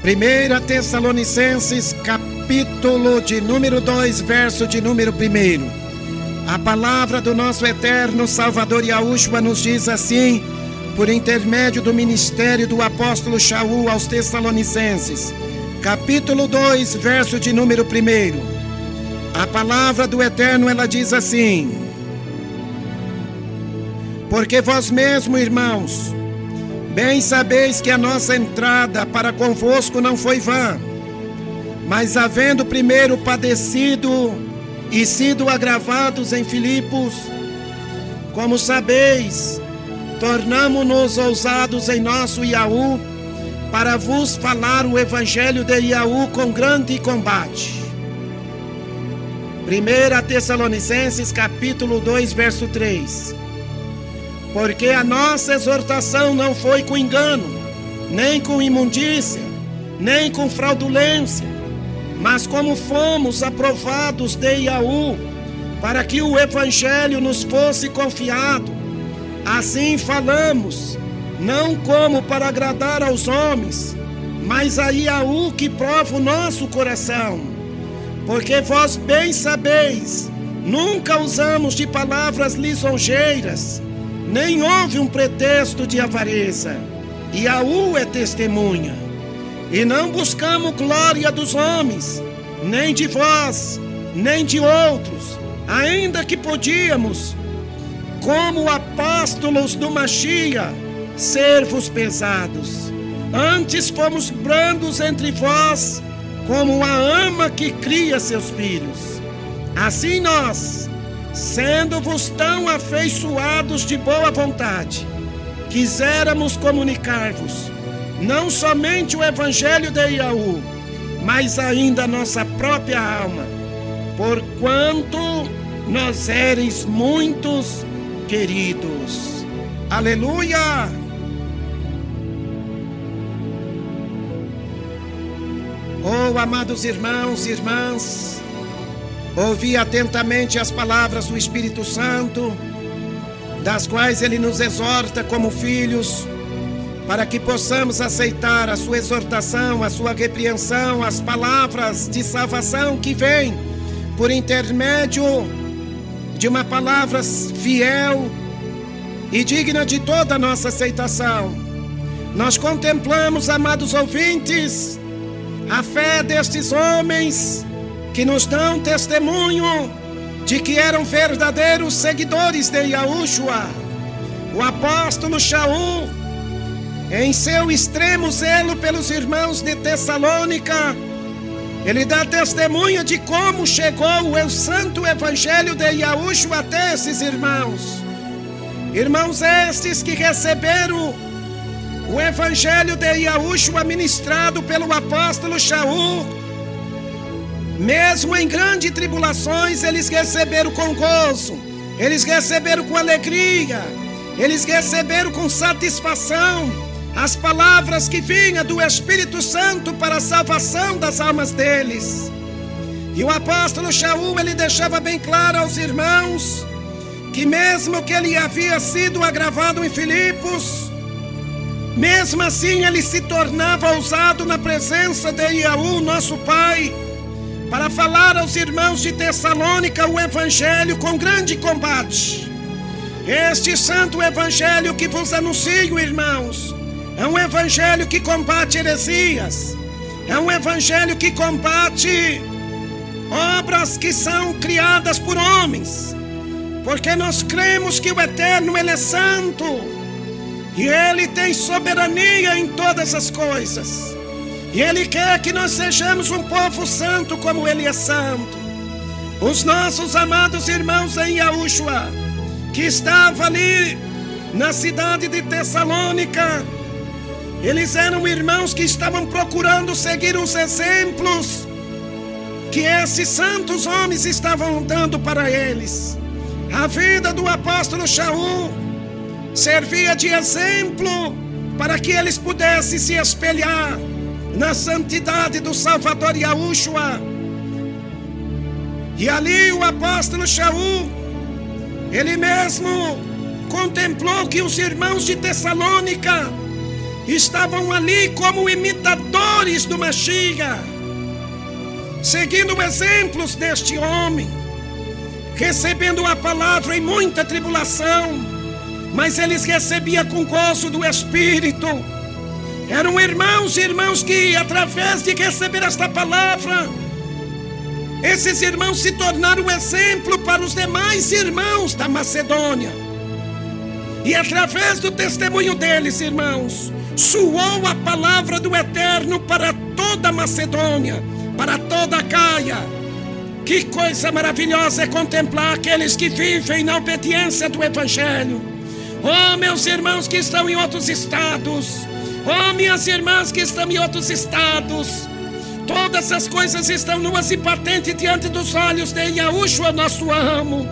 1 Tessalonicenses, capítulo de número 2, verso de número 1. A palavra do nosso eterno Salvador Yahushua nos diz assim, por intermédio do ministério do apóstolo Shaul aos Tessalonicenses, capítulo 2, verso de número 1. A palavra do eterno, ela diz assim: porque vós mesmos, irmãos, bem sabeis que a nossa entrada para convosco não foi vã, mas havendo primeiro padecido e sido agravados em Filipos, como sabeis, tornamo-nos ousados em nosso Yahu, para vos falar o evangelho de Yahu com grande combate. 1 Tessalonicenses capítulo 2, verso 3. Porque a nossa exortação não foi com engano, nem com imundícia, nem com fraudulência, mas como fomos aprovados de Yahu, para que o evangelho nos fosse confiado, assim falamos, não como para agradar aos homens, mas a Yahu que prova o nosso coração. Porque vós bem sabeis, nunca usamos de palavras lisonjeiras, nem houve um pretexto de avareza. Yahu é testemunha. E não buscamos glória dos homens, nem de vós, nem de outros, ainda que podíamos, como apóstolos do Machia, ser-vos pesados. Antes fomos brandos entre vós, como a ama que cria seus filhos. Assim nós, sendo-vos tão afeiçoados de boa vontade, quiséramos comunicar-vos, não somente o evangelho de Yahu, mas ainda a nossa própria alma, porquanto nós éreis muitos queridos. Aleluia! Oh, amados irmãos e irmãs, ouvi atentamente as palavras do Espírito Santo, das quais ele nos exorta como filhos, para que possamos aceitar a sua exortação, a sua repreensão, as palavras de salvação que vêm por intermédio de uma palavra fiel e digna de toda a nossa aceitação. Nós contemplamos, amados ouvintes, a fé destes homens que nos dão testemunho de que eram verdadeiros seguidores de Yahushua. O apóstolo Shaul, em seu extremo zelo pelos irmãos de Tessalônica, ele dá testemunho de como chegou o santo evangelho de Yahushua até esses irmãos. Irmãos estes que receberam o evangelho de Yahushua ministrado pelo apóstolo Shaul, mesmo em grandes tribulações, eles receberam com gozo, eles receberam com alegria, eles receberam com satisfação as palavras que vinham do Espírito Santo para a salvação das almas deles. E o apóstolo Shaul, ele deixava bem claro aos irmãos que mesmo que ele havia sido agravado em Filipos, mesmo assim ele se tornava ousado na presença de Yahu, nosso Pai, para falar aos irmãos de Tessalônica o evangelho com grande combate. Este santo evangelho que vos anuncio, irmãos, é um evangelho que combate heresias, é um evangelho que combate obras que são criadas por homens, porque nós cremos que o Eterno, ele é santo, e ele tem soberania em todas as coisas, e ele quer que nós sejamos um povo santo como ele é santo. Os nossos amados irmãos em Yahushua, que estavam ali na cidade de Tessalônica, eles eram irmãos que estavam procurando seguir os exemplos que esses santos homens estavam dando para eles. A vida do apóstolo Shaul servia de exemplo para que eles pudessem se espelhar na santidade do Salvador Yahushua. E ali o apóstolo Shaul, ele mesmo contemplou que os irmãos de Tessalônica estavam ali como imitadores do Mashiach, seguindo exemplos deste homem, recebendo a palavra em muita tribulação, mas eles recebiam com gozo do Espírito. Eram irmãos e irmãs que, através de receber esta palavra, esses irmãos se tornaram exemplo para os demais irmãos da Macedônia. E através do testemunho deles, irmãos, soou a palavra do Eterno para toda a Macedônia, para toda a Caia. Que coisa maravilhosa é contemplar aqueles que vivem na obediência do Evangelho. Oh, meus irmãos que estão em outros estados, oh, minhas irmãs que estão em outros estados, todas as coisas estão nuas e patentes diante dos olhos de Yahushua, nosso amo.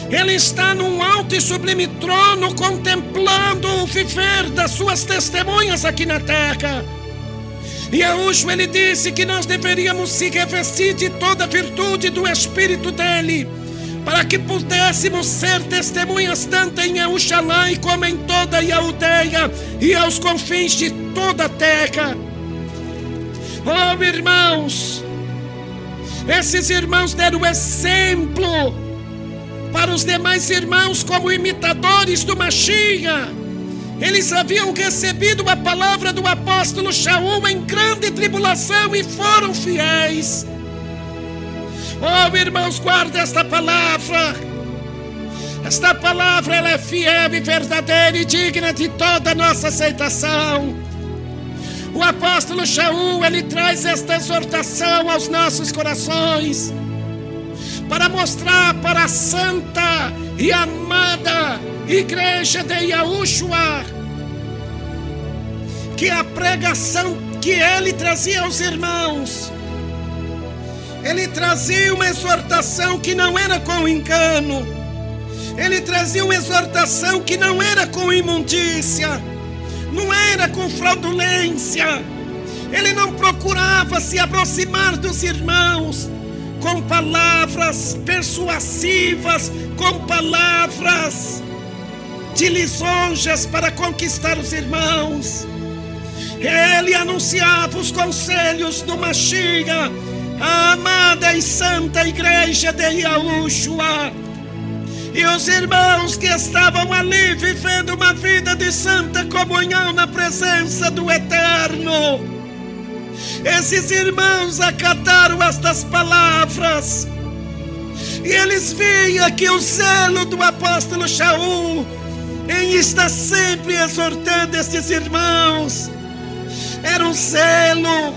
Ele está num alto e sublime trono, contemplando o viver das suas testemunhas aqui na terra. E Yahushua, ele disse que nós deveríamos se revestir de toda a virtude do Espírito dele, para que pudéssemos ser testemunhas tanto em Jerusalém como em toda a Iudeia e aos confins de toda a terra. Oh, irmãos, esses irmãos deram exemplo para os demais irmãos como imitadores do Mashiach. Eles haviam recebido a palavra do apóstolo Shaul em grande tribulação e foram fiéis. Oh, irmãos, guarda esta palavra. Esta palavra, ela é fiel e verdadeira e digna de toda a nossa aceitação. O apóstolo Shaul, ele traz esta exortação aos nossos corações, para mostrar para a santa e amada igreja de Yahushua que a pregação que ele trazia aos irmãos, ele trazia uma exortação que não era com engano, ele trazia uma exortação que não era com imundícia, não era com fraudulência. Ele não procurava se aproximar dos irmãos com palavras persuasivas, com palavras de lisonjas para conquistar os irmãos. Ele anunciava os conselhos do Mashiach, a amada e santa igreja de Yahushua. E os irmãos que estavam ali vivendo uma vida de santa comunhão na presença do Eterno, esses irmãos acataram estas palavras, e eles viam que o zelo do apóstolo Shaul em estar sempre exortando estes irmãos era um zelo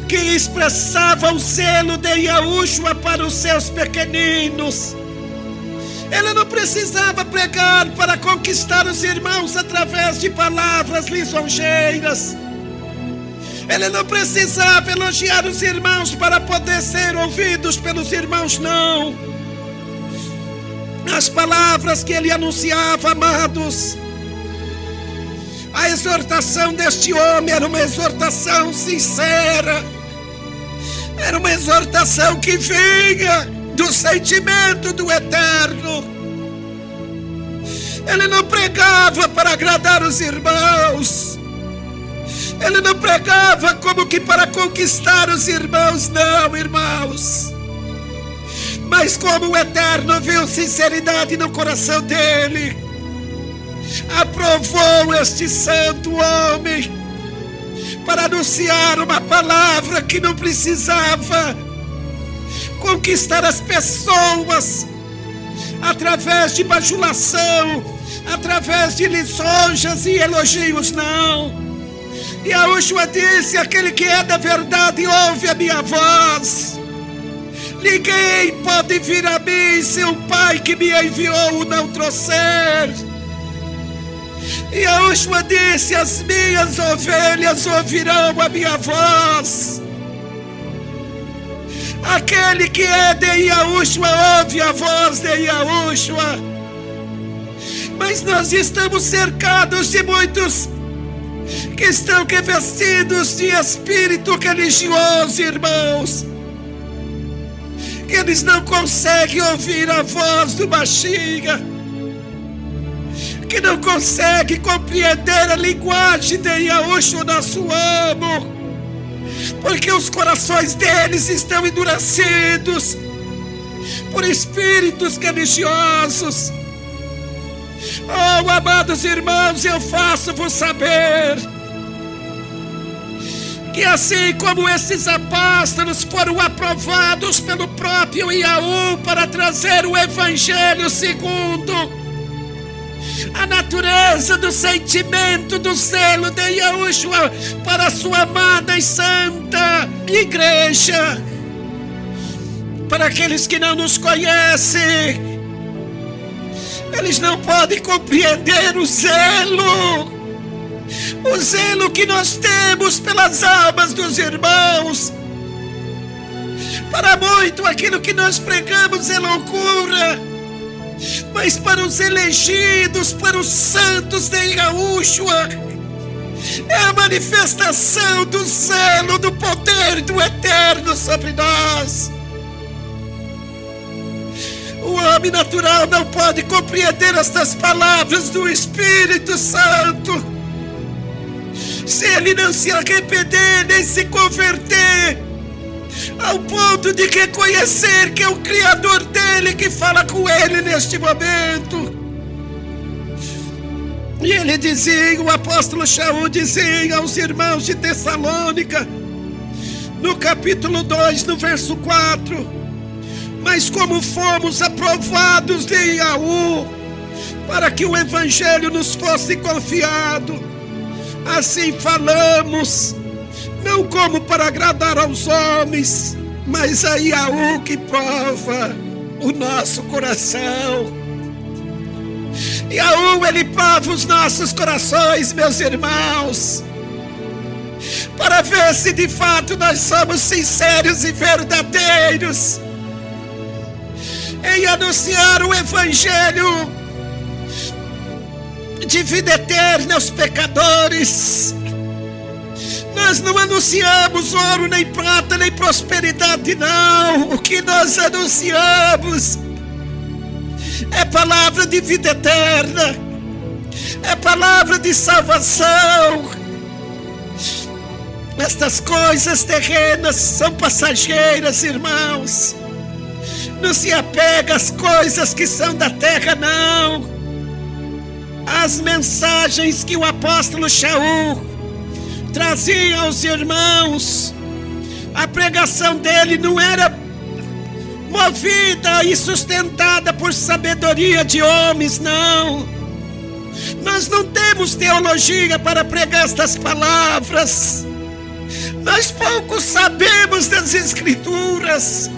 que expressava o zelo de Yahushua para os seus pequeninos. Ele não precisava pregar para conquistar os irmãos através de palavras lisonjeiras. Ele não precisava elogiar os irmãos para poder ser ouvidos pelos irmãos, não. As palavras que ele anunciava, amados, a exortação deste homem era uma exortação sincera, era uma exortação que vinha do sentimento do Eterno. Ele não pregava para agradar os irmãos, ele não pregava como que para conquistar os irmãos, não, irmãos. Mas como o Eterno viu sinceridade no coração dele, aprovou este santo homem para anunciar uma palavra que não precisava conquistar as pessoas através de bajulação, através de lisonjas e elogios, não. E Yahushua disse: aquele que é da verdade ouve a minha voz. Ninguém pode vir a mim se o Pai que me enviou o não trouxer. E Yahushua disse: as minhas ovelhas ouvirão a minha voz. Aquele que é de Yahushua ouve a voz de Yahushua. Mas nós estamos cercados de muitos que estão revestidos de espírito religioso, irmãos, que eles não conseguem ouvir a voz do Mashiach, que não consegue compreender a linguagem de Yahushua, nosso amo, porque os corações deles estão endurecidos por espíritos religiosos. Oh, amados irmãos, eu faço-vos saber que assim como esses apóstolos foram aprovados pelo próprio Yahu para trazer o Evangelho segundo a natureza do sentimento, do zelo de Yahushua para a sua amada e santa igreja, para aqueles que não nos conhecem, eles não podem compreender o zelo que nós temos pelas almas dos irmãos. Para muito aquilo que nós pregamos é loucura, mas para os elegidos, para os santos de Yahushua, é a manifestação do zelo, do poder do Eterno sobre nós. O homem natural não pode compreender estas palavras do Espírito Santo se ele não se arrepender nem se converter ao ponto de reconhecer que é o Criador dele que fala com ele neste momento. E ele dizia, o apóstolo Shaul dizia aos irmãos de Tessalônica, no capítulo 2, no verso 4: mas como fomos aprovados de Yahu para que o Evangelho nos fosse confiado, assim falamos, não como para agradar aos homens, mas a Yahu que prova o nosso coração. Yahu, ele prova os nossos corações, meus irmãos, para ver se de fato nós somos sinceros e verdadeiros em anunciar o Evangelho de vida eterna aos pecadores. Nós não anunciamos ouro, nem prata, nem prosperidade, não. O que nós anunciamos é palavra de vida eterna, é palavra de salvação. Estas coisas terrenas são passageiras, irmãos. Não se apega às coisas que são da terra, não. As mensagens que o apóstolo Shaul trazia aos irmãos, a pregação dele não era movida e sustentada por sabedoria de homens, não. Nós não temos teologia para pregar estas palavras. Nós pouco sabemos das Escrituras,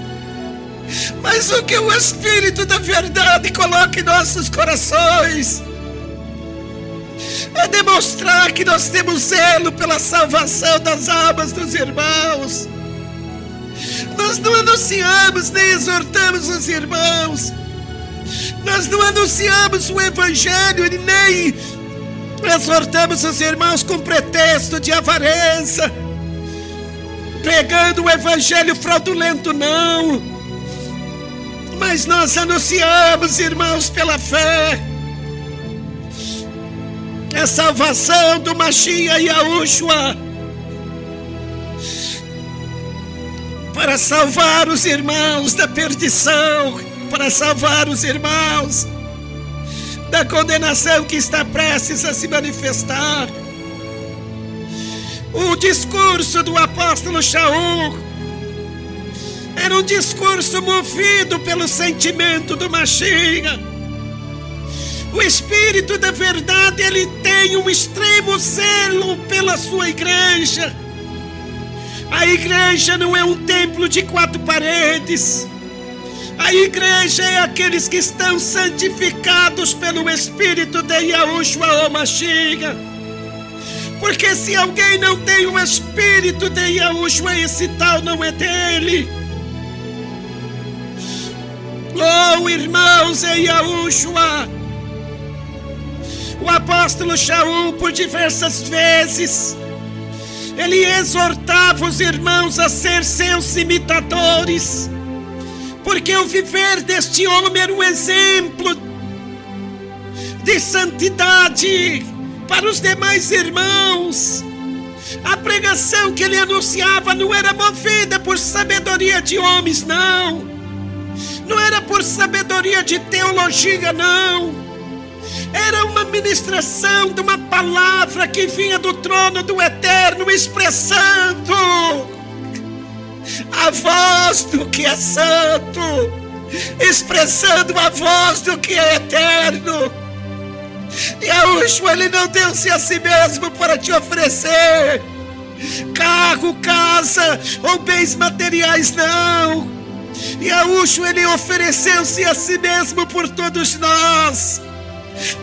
mas o que o Espírito da verdade coloca em nossos corações é demonstrar que nós temos zelo pela salvação das almas dos irmãos. Nós não anunciamos nem exortamos os irmãos, nós não anunciamos o Evangelho e nem exortamos os irmãos com pretexto de avareza, pregando o Evangelho fraudulento, não. Mas nós anunciamos, irmãos, pela fé, a salvação do Mashiach Yahushua, para salvar os irmãos da perdição, para salvar os irmãos da condenação que está prestes a se manifestar. O discurso do apóstolo Shaul era um discurso movido pelo sentimento do Mashiach. O Espírito da verdade, ele tem um extremo zelo pela sua igreja. A igreja não é um templo de 4 paredes. A igreja é aqueles que estão santificados pelo Espírito de Yahushua o Mashiach. Porque se alguém não tem o Espírito de Yahushua, esse tal não é dele. Oh, irmãos, em Yahushua, o apóstolo Shaul, por diversas vezes, ele exortava os irmãos a ser seus imitadores, porque o viver deste homem era um exemplo de santidade para os demais irmãos. A pregação que ele anunciava não era movida por sabedoria de homens, não. Não era por sabedoria de teologia, não. Era uma ministração de uma palavra que vinha do trono do Eterno, expressando a voz do que é santo, expressando a voz do que é eterno. Yahushua, ele não deu-se a si mesmo para te oferecer carro, casa ou bens materiais, não. Yahushua, ele ofereceu-se a si mesmo por todos nós,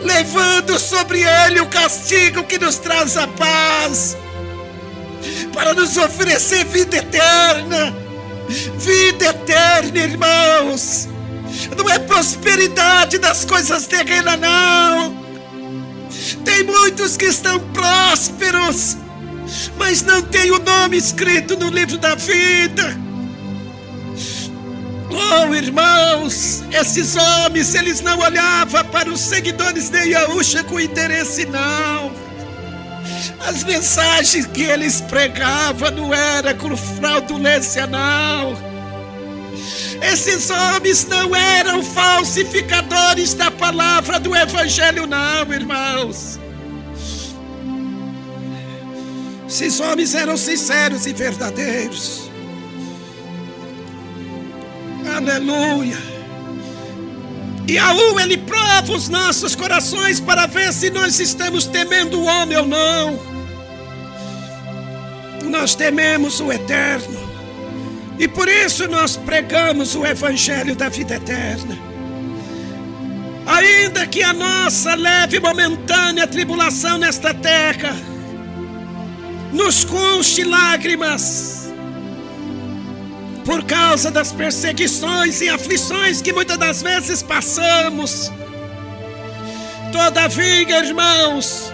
levando sobre ele o castigo que nos traz a paz, para nos oferecer vida eterna. Vida eterna, irmãos, não é prosperidade das coisas terrenas, não. Tem muitos que estão prósperos, mas não tem o nome escrito no livro da vida. Oh, irmãos, esses homens, eles não olhavam para os seguidores de Yahushua com interesse, não. As mensagens que eles pregavam não eram com fraudulência, não. Esses homens não eram falsificadores da palavra do Evangelho, não, irmãos. Esses homens eram sinceros e verdadeiros. Aleluia. Yahuwah, ele prova os nossos corações para ver se nós estamos temendo o homem ou não. Nós tememos o Eterno, e por isso nós pregamos o Evangelho da vida eterna. Ainda que a nossa leve e momentânea tribulação nesta terra nos custe lágrimas, por causa das perseguições e aflições que muitas das vezes passamos, todavia, irmãos,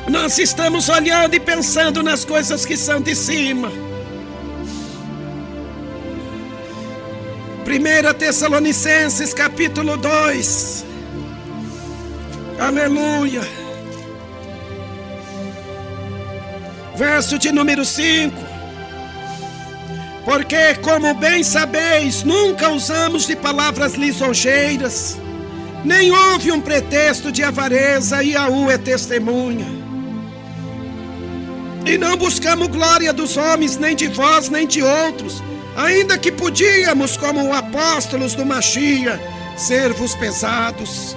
nós estamos olhando e pensando nas coisas que são de cima. 1 Tessalonicenses capítulo 2. Aleluia. Verso de número 5. Porque, como bem sabeis, nunca usamos de palavras lisonjeiras, nem houve um pretexto de avareza, e Yahuwah é testemunha. E não buscamos glória dos homens, nem de vós, nem de outros, ainda que podíamos, como apóstolos do Mashiach, ser-vos pesados.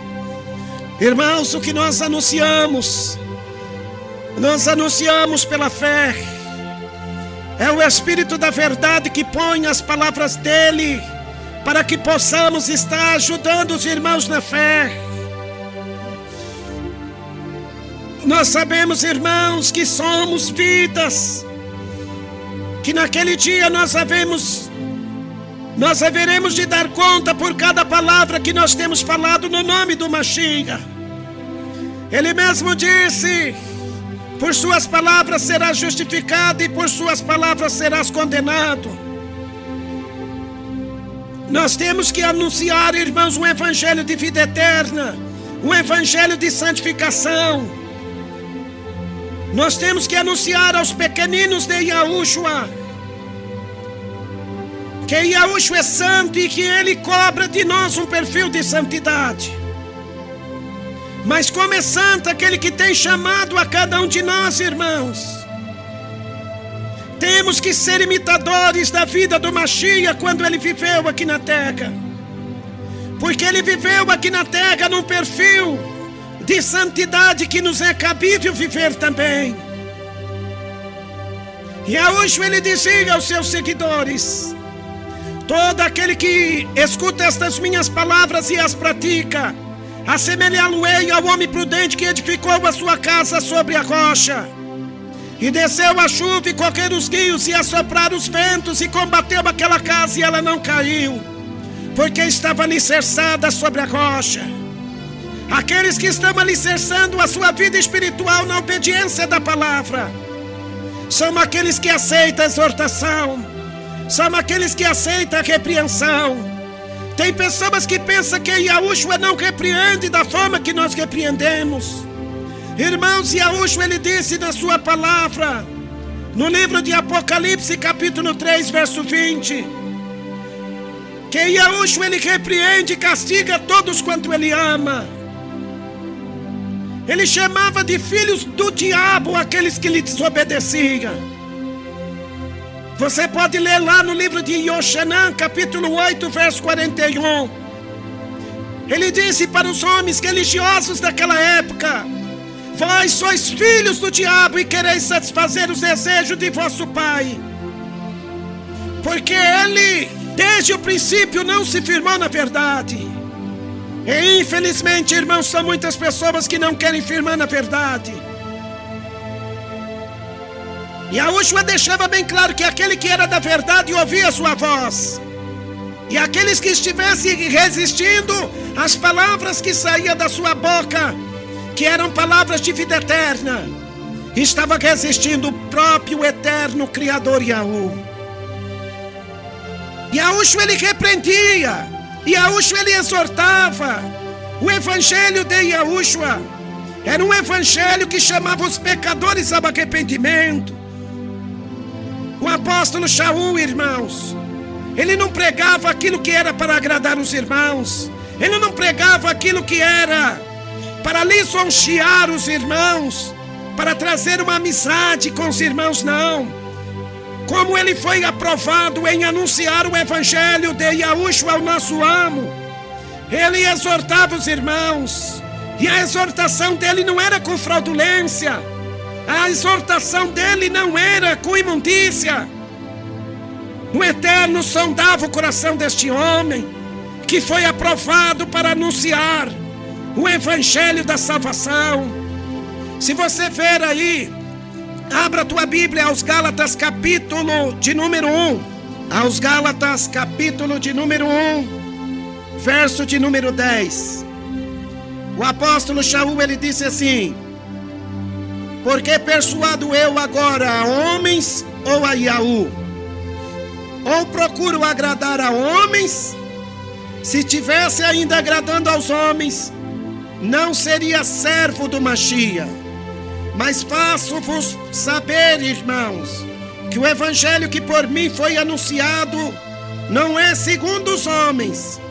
Irmãos, o que nós anunciamos pela fé. É o Espírito da verdade que põe as palavras dele, para que possamos estar ajudando os irmãos na fé. Nós sabemos, irmãos, que somos vidas, que naquele dia nós haveremos de dar conta por cada palavra que nós temos falado no nome do Mashiach. Ele mesmo disse: por suas palavras serás justificado, e por suas palavras serás condenado. Nós temos que anunciar, irmãos, um evangelho de vida eterna, um evangelho de santificação. Nós temos que anunciar aos pequeninos de Yahushua que Yahushua é santo e que ele cobra de nós um perfil de santidade. Mas como é santo aquele que tem chamado a cada um de nós, irmãos, temos que ser imitadores da vida do Mashiach quando ele viveu aqui na terra, porque ele viveu aqui na terra num perfil de santidade que nos é cabível viver também. E hoje ele dizia aos seus seguidores: todo aquele que escuta estas minhas palavras e as pratica, assemelhá-lo-ei ao homem prudente que edificou a sua casa sobre a rocha. E desceu a chuva e correram os rios e assopraram os ventos, e combateu aquela casa e ela não caiu, porque estava alicerçada sobre a rocha. Aqueles que estão alicerçando a sua vida espiritual na obediência da palavra são aqueles que aceitam a exortação, são aqueles que aceitam a repreensão, Tem pessoas que pensam que Yahushua não repreende da forma que nós repreendemos. Irmãos, Yahushua, ele disse na sua palavra, no livro de Apocalipse, capítulo 3, verso 20, que Yahushua, ele repreende e castiga todos quanto ele ama. Ele chamava de filhos do diabo aqueles que lhe desobedeciam. Você pode ler lá no livro de Yoshanan, capítulo 8, verso 41. Ele disse para os homens religiosos daquela época: vós sois filhos do diabo e quereis satisfazer os desejos de vosso pai. Porque ele, desde o princípio, não se firmou na verdade. E infelizmente, irmãos, são muitas pessoas que não querem firmar na verdade. E Yahushua deixava bem claro que aquele que era da verdade ouvia a sua voz. E aqueles que estivessem resistindo às palavras que saíam da sua boca, que eram palavras de vida eterna, estava resistindo o próprio eterno Criador Yahu. Yahushua, ele repreendia, Yahushua, ele exortava. O evangelho de Yahushua era um evangelho que chamava os pecadores ao arrependimento. O apóstolo Shaul, irmãos, ele não pregava aquilo que era para agradar os irmãos. Ele não pregava aquilo que era para lisonjear os irmãos, para trazer uma amizade com os irmãos, não. Como ele foi aprovado em anunciar o evangelho de Yahushua, o nosso amo, ele exortava os irmãos. E a exortação dele não era com fraudulência, a exortação dele não era com imundícia. O Eterno sondava o coração deste homem, que foi aprovado para anunciar o evangelho da salvação. Se você ver aí, abra a tua Bíblia aos Gálatas, capítulo de número 1. Aos Gálatas, capítulo de número 1, verso de número 10. O apóstolo Shaul, ele disse assim: porque persuado eu agora a homens ou a Yahu? Ou procuro agradar a homens? Se tivesse ainda agradando aos homens, não seria servo do Mashiach. Mas faço-vos saber, irmãos, que o evangelho que por mim foi anunciado não é segundo os homens,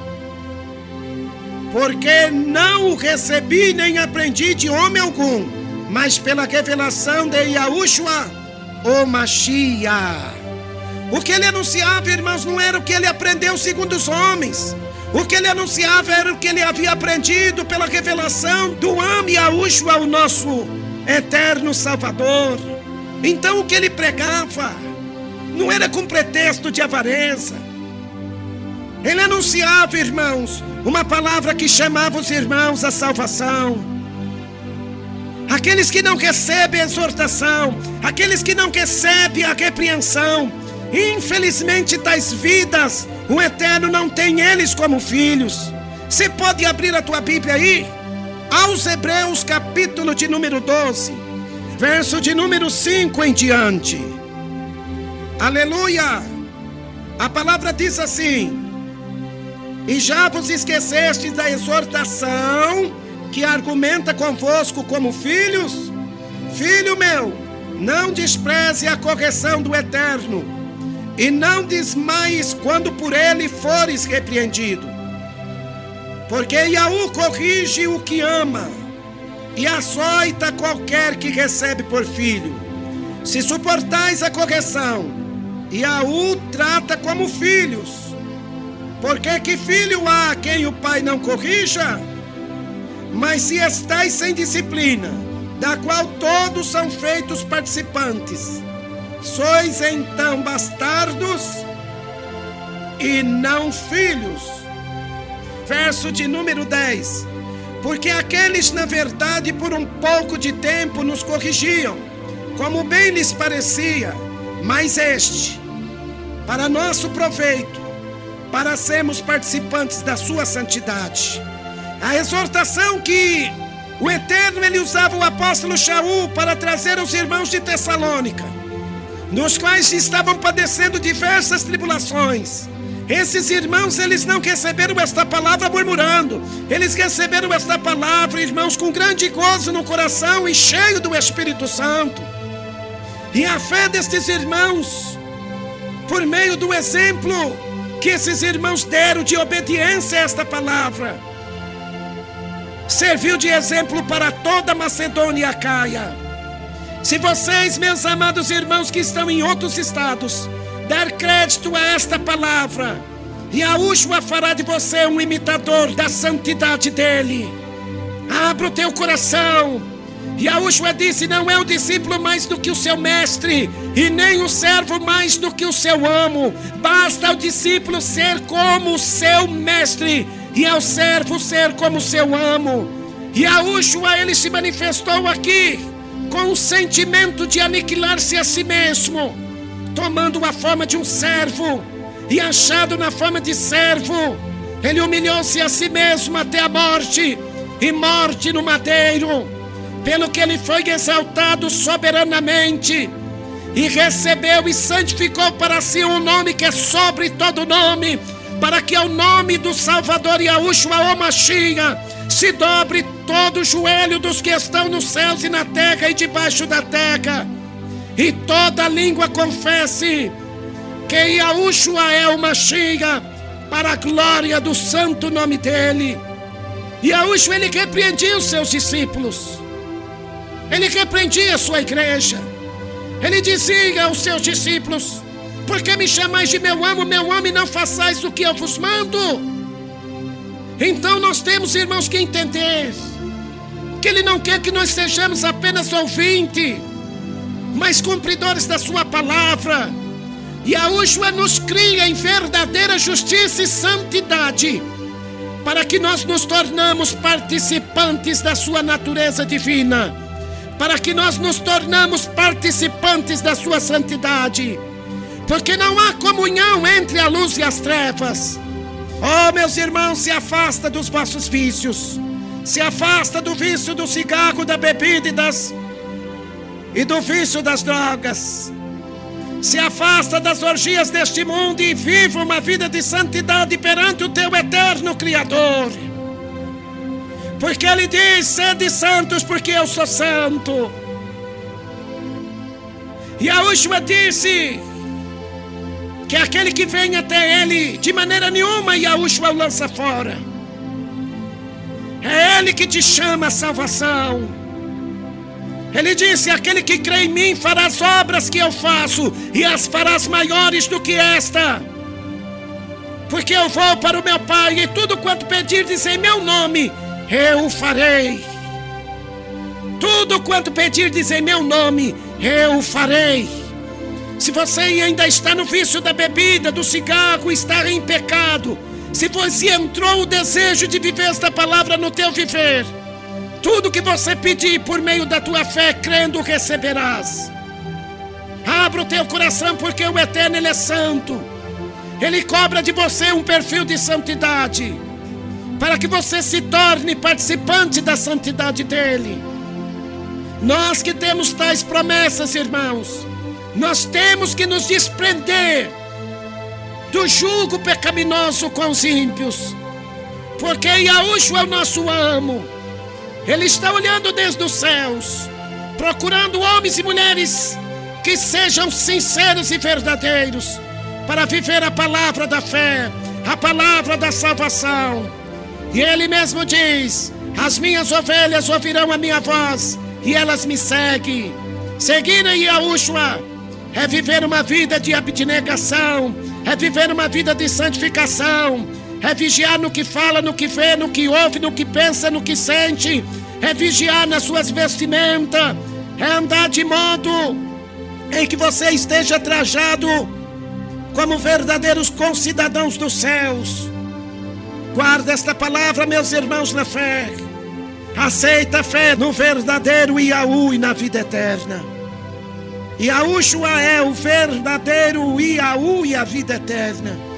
porque não o recebi nem aprendi de homem algum, mas pela revelação de Yahushua, o Mashiach. O que ele anunciava, irmãos, não era o que ele aprendeu segundo os homens. O que ele anunciava era o que ele havia aprendido pela revelação do Am Yahushua, o nosso eterno Salvador. Então o que ele pregava não era com pretexto de avareza. Ele anunciava, irmãos, uma palavra que chamava os irmãos à salvação. Aqueles que não recebem a exortação, aqueles que não recebem a repreensão, infelizmente tais vidas, o Eterno não tem eles como filhos. Você pode abrir a tua Bíblia aí, aos Hebreus, capítulo de número 12, verso de número 5 em diante. Aleluia! A palavra diz assim: e já vos esquecestes da exortação que argumenta convosco como filhos? Filho meu, não despreze a correção do Eterno, e não desmaies quando por ele fores repreendido. Porque Yahu corrige o que ama, e açoita qualquer que recebe por filho. Se suportais a correção, Yahu trata como filhos. Porque que filho há a quem o pai não corrija? Mas se estáis sem disciplina, da qual todos são feitos participantes, sois então bastardos e não filhos. Verso de número 10. Porque aqueles na verdade por um pouco de tempo nos corrigiam, como bem lhes parecia, mas este, para nosso proveito, para sermos participantes da sua santidade. A exortação que o Eterno ele usava o apóstolo Shaul para trazer aos irmãos de Tessalônica, nos quais estavam padecendo diversas tribulações. Esses irmãos, eles não receberam esta palavra murmurando. Eles receberam esta palavra, irmãos, com grande gozo no coração e cheio do Espírito Santo. E a fé destes irmãos, por meio do exemplo que esses irmãos deram de obediência a esta palavra, serviu de exemplo para toda a Macedônia e Acaia. Se vocês, meus amados irmãos que estão em outros estados, dar crédito a esta palavra, Yahushua fará de você um imitador da santidade dele. Abra o teu coração. Yahushua disse: não é o discípulo mais do que o seu mestre, e nem o servo mais do que o seu amo. Basta ao discípulo ser como o seu mestre, e ao servo ser como o seu amo. Yahushua, ele se manifestou aqui com um sentimento de aniquilar-se a si mesmo, tomando a forma de um servo, e achado na forma de servo, ele humilhou-se a si mesmo até a morte, e morte no madeiro, pelo que ele foi exaltado soberanamente, e recebeu e santificou para si um nome que é sobre todo nome, para que ao nome do Salvador Yahushua o Mashiach se dobre todo o joelho dos que estão nos céus e na terra e debaixo da terra, e toda língua confesse que Yahushua é o Mashiach, para a glória do santo nome dele. Yahushua, ele repreendia os seus discípulos, ele repreendia a sua igreja. Ele dizia aos seus discípulos: por que me chamais de meu amo, e não façais o que eu vos mando? Então nós temos, irmãos, que entender que ele não quer que nós sejamos apenas ouvintes, mas cumpridores da sua palavra. Yahushua nos cria em verdadeira justiça e santidade, para que nós nos tornamos participantes da sua natureza divina, para que nós nos tornamos participantes da sua santidade, porque não há comunhão entre a luz e as trevas. Oh, meus irmãos, se afasta dos vossos vícios, se afasta do vício do cigarro, da bebida e do vício das drogas. Se afasta das orgias deste mundo e viva uma vida de santidade perante o teu eterno Criador. Porque ele diz: sede santos, porque eu sou santo. E Yahushua disse que aquele que vem até ele, de maneira nenhuma Yahushua o lança fora. É ele que te chama a salvação. Ele disse: aquele que crê em mim fará as obras que eu faço, e as farás maiores do que esta, porque eu vou para o meu Pai, e tudo quanto pedirdes em meu nome, eu o farei. Tudo quanto pedirdes em meu nome, eu o farei. Se você ainda está no vício da bebida, do cigarro, está em pecado, se você entrou o desejo de viver esta palavra no teu viver, tudo que você pedir por meio da tua fé, crendo, receberás. Abra o teu coração, porque o Eterno, ele é santo. Ele cobra de você um perfil de santidade, para que você se torne participante da santidade dele. Nós que temos tais promessas, irmãos, nós temos que nos desprender do jugo pecaminoso com os ímpios, porque Yahushua é o nosso amo. Ele está olhando desde os céus, procurando homens e mulheres que sejam sinceros e verdadeiros, para viver a palavra da fé, a palavra da salvação. E ele mesmo diz: as minhas ovelhas ouvirão a minha voz, e elas me seguem. Seguir a Yahushua é viver uma vida de abnegação, é viver uma vida de santificação, é vigiar no que fala, no que vê, no que ouve, no que pensa, no que sente, é vigiar nas suas vestimentas, é andar de modo em que você esteja trajado como verdadeiros concidadãos dos céus. Guarda esta palavra, meus irmãos, na fé. Aceita a fé no verdadeiro Yahu e na vida eterna. Yahushua é o verdadeiro Yahu e a vida eterna.